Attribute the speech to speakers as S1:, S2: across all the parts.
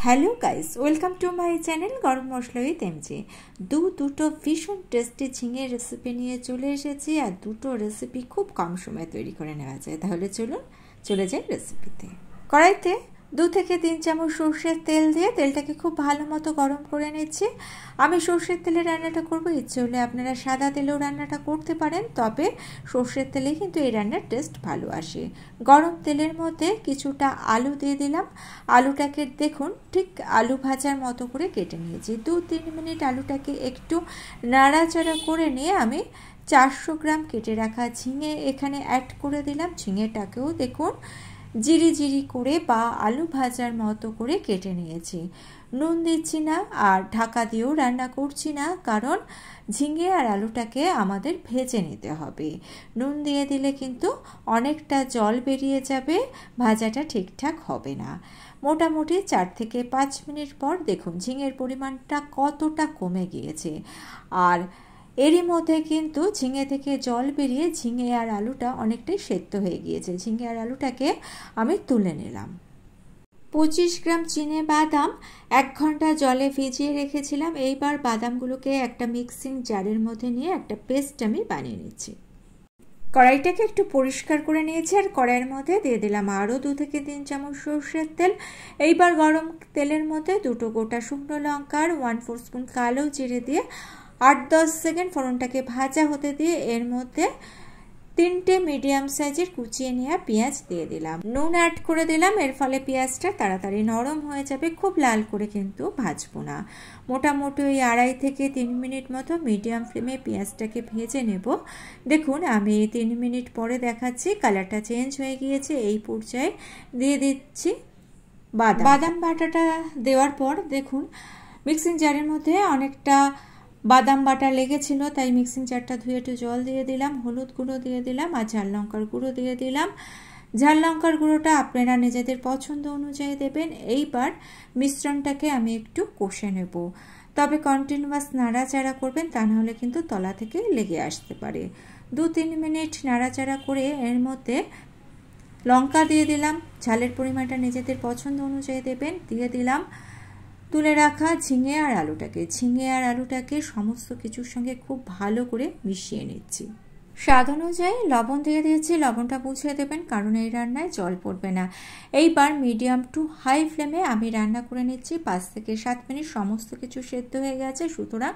S1: Hello guys, welcome to my channel গরম মশলা with MG. দুটো ভীষণ টেস্টি ঝিঙের রেসিপি নিয়ে চলে এসেছি, আর দুটো রেসিপি খুব কম সময়ে তৈরি করে নেওয়া যায়। তাহলে চলুন চলে যাই রেসিপিতে। কড়াইতে 2 থেকে 3 চামচ সর্ষের তেল দিয়ে তেলটাকে খুব ভালো মতো গরম করে নিচ্ছি। আমি সর্ষের তেলে রান্নাটা করব, ইচ্ছে হলে আপনারা সাদা তেলেও রান্নাটা করতে পারেন, তবে সর্ষের তেলে কিন্তু এই রান্নার টেস্ট ভালো আসে। গরম তেলের মধ্যে কিছুটা আলু দিয়ে দিলাম। আলুটাকে দেখুন ঠিক আলু ভাজার মতো করে কেটে নিয়েছি। 2-3 মিনিট আলুটাকে একটু নাড়াচাড়া করে নিয়ে আমি 400 গ্রাম কেটে রাখা ঝিঙে এখানে অ্যাড করে দিলাম। ঝিঙেটাকেও দেখুন জিরি জিরি করে বা আলু ভাজার মতো করে কেটে নিয়েছি। নুন দিচ্ছি না আর ঢাকা দিয়েও রান্না করছি না, কারণ ঝিঙে আর আলুটাকে আমাদের ভেজে নিতে হবে। নুন দিয়ে দিলে কিন্তু অনেকটা জল বেরিয়ে যাবে, ভাজাটা ঠিকঠাক হবে না। মোটামুটি 4 থেকে 5 মিনিট পর দেখুন ঝিঙের পরিমাণটা কতটা কমে গিয়েছে, আর এরই মধ্যে কিন্তু ঝিঙে থেকে জল বেরিয়ে ঝিঙে আর আলুটা অনেকটাই সেদ্ধ হয়ে গিয়েছে। ঝিঙে আর আলুটাকে আমি তুলে নিলাম। 25 গ্রাম চিনে বাদাম 1 ঘন্টা জলে ভিজিয়ে রেখেছিলাম। এইবার বাদামগুলোকে একটা মিক্সিং জারের মধ্যে নিয়ে একটা পেস্ট আমি বানিয়ে নিচ্ছি। কড়াইটাকে একটু পরিষ্কার করে নিয়েছি, আর কড়াইয়ের মধ্যে দিয়ে দিলাম আরও 2 থেকে 3 চামচ সর্ষের তেল। এইবার গরম তেলের মধ্যে 2টো গোটা শুকনো লঙ্কা আর 1/4 স্পুন কালো জিরে দিয়ে 8-10 সেকেন্ড ফোড়নটাকে ভাজা হতে দিয়ে এর মধ্যে 3টে মিডিয়াম সাইজের কুচিয়ে নেওয়া পেঁয়াজ দিয়ে দিলাম। নুন অ্যাড করে দিলাম, এর ফলে পেঁয়াজটা তাড়াতাড়ি নরম হয়ে যাবে। খুব লাল করে কিন্তু ভাজবো না, মোটামুটি ওই 2.5 থেকে 3 মিনিট মতো মিডিয়াম ফ্লেমে পেঁয়াজটাকে ভেজে নেব। দেখুন আমি 3 মিনিট পরে দেখাচ্ছি, কালারটা চেঞ্জ হয়ে গিয়েছে। এই পর্যায়ে দিয়ে দিচ্ছি বাদাম বাটাটা দেওয়ার পর দেখুন মিক্সিং জারের মধ্যে অনেকটা বাদাম বাটা লেগেছিল, তাই মিক্সিং জারটা ধুয়ে একটু জল দিয়ে দিলাম, হলুদ গুঁড়ো দিয়ে দিলাম আর ঝাল লঙ্কার গুঁড়ো দিয়ে দিলাম। ঝাল লঙ্কার গুঁড়োটা আপনারা নিজেদের পছন্দ অনুযায়ী দেবেন। এইবার মিশ্রণটাকে আমি একটু কষে নেব, তবে কন্টিনিউয়াস নাড়াচাড়া করবেন, তা নাহলে কিন্তু তলা থেকে লেগে আসতে পারে। 2-3 মিনিট নাড়াচাড়া করে এর মধ্যে লঙ্কা দিয়ে দিলাম, ঝালের পরিমাণটা নিজেদের পছন্দ অনুযায়ী দেবেন। দিয়ে দিলাম তুলে রাখা ঝিঙে আর আলুটাকে সমস্ত কিছুর সঙ্গে খুব ভালো করে মিশিয়ে নিচ্ছি। স্বাদ অনুযায়ী লবণ দিয়ে দিয়েছি, লবণটা বুঝে দেবেন, কারণ এই রান্নায় জল পড়বে না। এইবার মিডিয়াম টু হাই ফ্লেমে আমি রান্না করে নিচ্ছি। 5 থেকে 7 মিনিট সমস্ত কিছু সেদ্ধ হয়ে গেছে, সুতরাং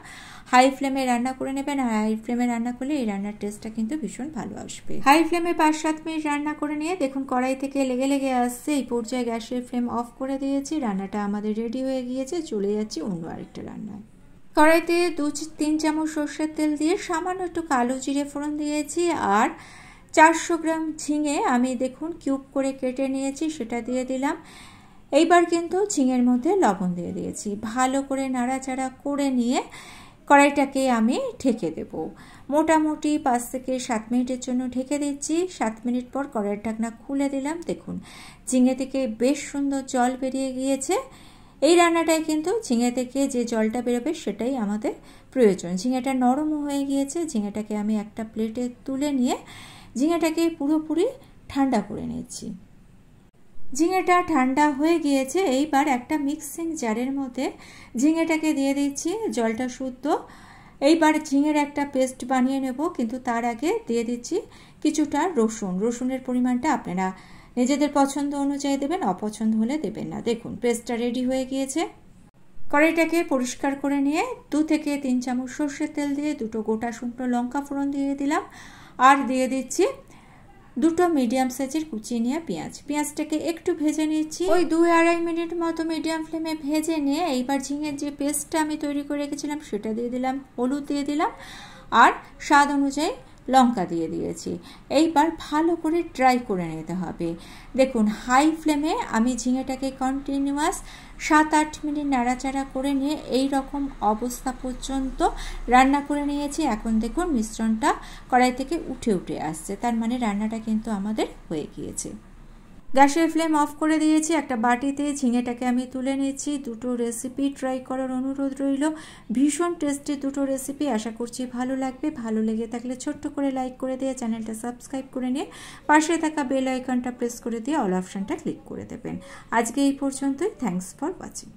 S1: হাই ফ্লেমে রান্না করে নেবেন। আর হাই ফ্লেমে রান্না করলে এই রান্নার টেস্টটা কিন্তু ভীষণ ভালো আসবে। হাই ফ্লেমে 5-7 মিনিট রান্না করে নিয়ে দেখুন কড়াই থেকে লেগে আসছে। এই পর্যায়ে গ্যাসের ফ্লেম অফ করে দিয়েছি। রান্নাটা আমাদের রেডি হয়ে গিয়েছে, চলে যাচ্ছি অন্য আরেকটা রান্নায়। কড়াইতে 2-3 চামচ সর্ষের তেল দিয়ে সামান্য একটু কালো জিরে ফোড়ন দিয়েছি, আর 400 গ্রাম ঝিঙে আমি দেখুন কিউব করে কেটে নিয়েছি, সেটা দিয়ে দিলাম। এইবার কিন্তু ঝিঙের মধ্যে লবণ দিয়ে দিয়েছি। ভালো করে নাড়াচাড়া করে নিয়ে কড়াইটাকে আমি ঢেকে দেব। মোটামুটি 5 থেকে 7 মিনিটের জন্য ঢেকে দিচ্ছি। 7 মিনিট পর কড়াইয়ের ঢাকনা খুলে দিলাম। দেখুন ঝিঙে থেকে বেশ সুন্দর জল বেরিয়ে গিয়েছে। এই রান্নাটায় কিন্তু ঝিঙে থেকে যে জলটা বেরোবে সেটাই আমাদের প্রয়োজন। ঝিঙেটা নরমও হয়ে গিয়েছে। ঝিঙেটাকে আমি একটা প্লেটে তুলে নিয়ে ঝিঙেটাকে পুরোপুরি ঠান্ডা করে নিচ্ছি। ঝিঙেটা ঠান্ডা হয়ে গিয়েছে। এইবার একটা মিক্সিং জারের মধ্যে ঝিঙেটাকে দিয়ে দিচ্ছি, জলটা শুদ্ধ। এইবার ঝিঙের একটা পেস্ট বানিয়ে নেব, কিন্তু তার আগে দিয়ে দিচ্ছি কিছুটা রসুনের পরিমাণটা আপনারা নিজেদের পছন্দ অনুযায়ী দেবেন, অপছন্দ হলে দেবেন না। দেখুন পেস্টটা রেডি হয়ে গিয়েছে। কড়াইটাকে পরিষ্কার করে নিয়ে 2 থেকে 3 চামচ সর্ষের তেল দিয়ে 2টো গোটা শুকনো লঙ্কা ফোড়ন দিয়ে দিলাম, আর দিয়ে দিচ্ছি 2টো মিডিয়াম সাইজের কুচিয়ে নেওয়া পেঁয়াজটাকে একটু ভেজে নিচ্ছি। ওই 2-2.5 মিনিট মতো মিডিয়াম ফ্লেমে ভেজে নিয়ে এইবার ঝিঙের যে পেস্টটা আমি তৈরি করে রেখেছিলাম সেটা দিয়ে দিলাম, হলুদ দিয়ে দিলাম, আর স্বাদ অনুযায়ী লঙ্কা দিয়ে দিয়েছি। এইবার ভালো করে ড্রাই করে নিতে হবে। দেখুন হাই ফ্লেমে আমি ঝিঙেটাকে কন্টিনিউয়াস 7-8 মিনিট নাড়াচাড়া করে নিয়ে এই রকম অবস্থা পর্যন্ত রান্না করে নিয়েছি। এখন দেখুন মিশ্রণটা কড়াই থেকে উঠে আসছে, তার মানে রান্নাটা কিন্তু আমাদের হয়ে গিয়েছে। গ্যাসের ফ্লেম অফ করে দিয়েছি। একটা বাটিতে ঝিঙেটাকে আমি তুলে নিচ্ছি। দুটো রেসিপি ট্রাই করার অনুরোধ রইল। ভীষণ টেস্টি দুটো রেসিপি, আশা করছি ভালো লাগবে। ভালো লেগে থাকলে ছোট্ট করে লাইক করে দিয়ে চ্যানেলটা সাবস্ক্রাইব করে নিয়ে পাশে থাকা বেল আইকনটা প্রেস করে দিয়ে অল অপশানটা ক্লিক করে দেবেন। আজকে এই পর্যন্তই। Thanks for watching.